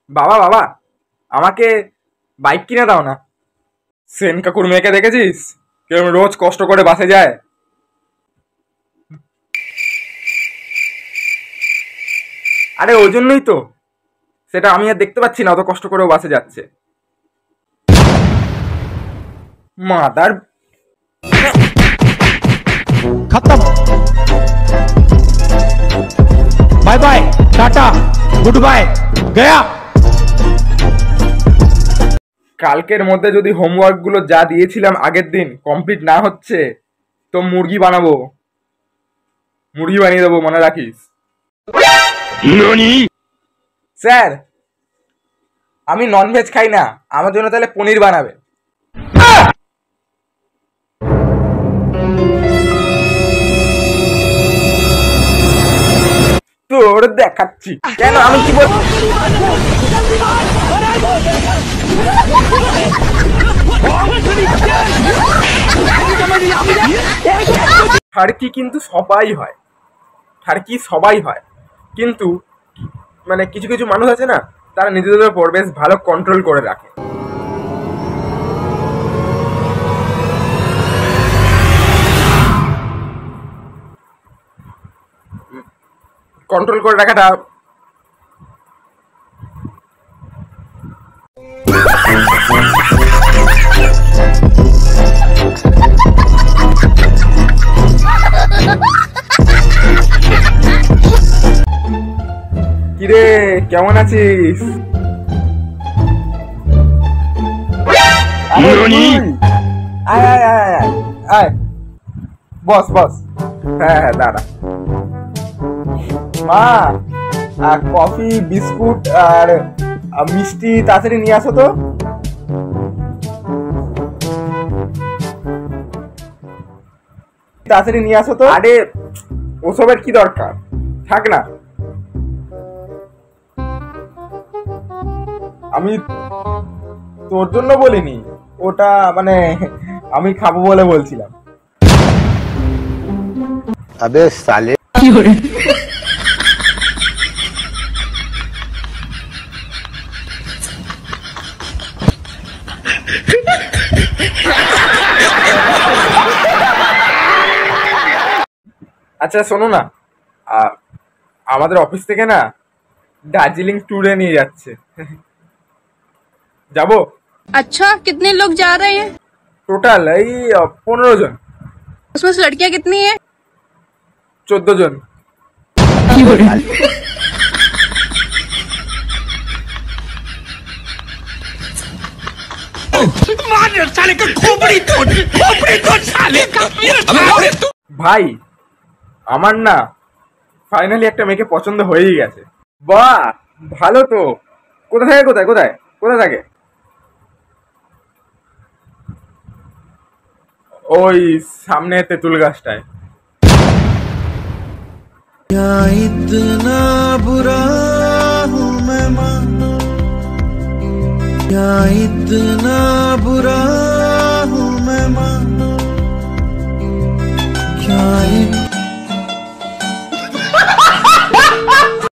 বাবা বাবা, আমাকে বাইক কিনে দাও না। সেন কাকুর মেয়েকে দেখেছিস কেমন রোজ কষ্ট করে বাসে যায়? আরে ওই জন্যই তো, সেটা আমি আর দেখতে পাচ্ছি না, অত কষ্ট করেও বাসে যাচ্ছে। মাদার खत्म। Bye bye, tata, good bye, गया। কালকের মধ্যে যদি হোমওয়ার্কগুলো যা দিয়েছিলাম আগের দিন কমপ্লিট না হচ্ছে তো মুরগি বানাবো, মুরগি বানিয়ে দেবো, মনে রাখিস। স্যার, আমি ননভেজ খাই না, আমার জন্য তাহলে পনির বানাবে। তোর দেখাচ্ছি কেন আমি কি বল। ঠাড়কি কিন্তু সবাই হয়, ঠাড়কি সবাই হয়, কিন্তু মানে কিছু কিছু মানুষ আছে না, তারা নিজেদের উপর বেশ ভালো কন্ট্রোল করে রাখে। কন্ট্রোল করে রাখাটা কিরে, কেমন আছিস? আয় আয় আয় আয় আয়, বস বস। হ্যাঁ হ্যাঁ, দাঁড়া। মা, কফি, বিস্কুট আর মিষ্টি তাড়াতাড়ি নিয়ে আসো তো। তাড়াতাড়ি নিয়ে আসো তো। আরে ওসবের কি দরকার, থাক না। আমি তোর জন্য বলিনি, ওটা মানে আমি খাবো বলে বলছিলাম। अबे साले। আচ্ছা শোনো না, আমাদের অফিস থেকে না দার্জিলিং ট্যুরে নিয়ে যাচ্ছে, যাবো। अच्छा, कितने लोग जा रहे हैं? টোটাল এই 15 জন। उसमें से लड़कियां कितनी है? 14 জন। ভাই আমার না ফাইনালি একটা মেয়েকে পছন্দ হয়েই গেছে। বাহ, ভালো তো। কোথায় থাকে, কোথায় কোথায় কোথায় থাকে? ওই সামনে তেঁতুল গাছটায়। इतना बुरा हूँ मैं माँ, क्या इतना बुरा हूँ मैं माँ।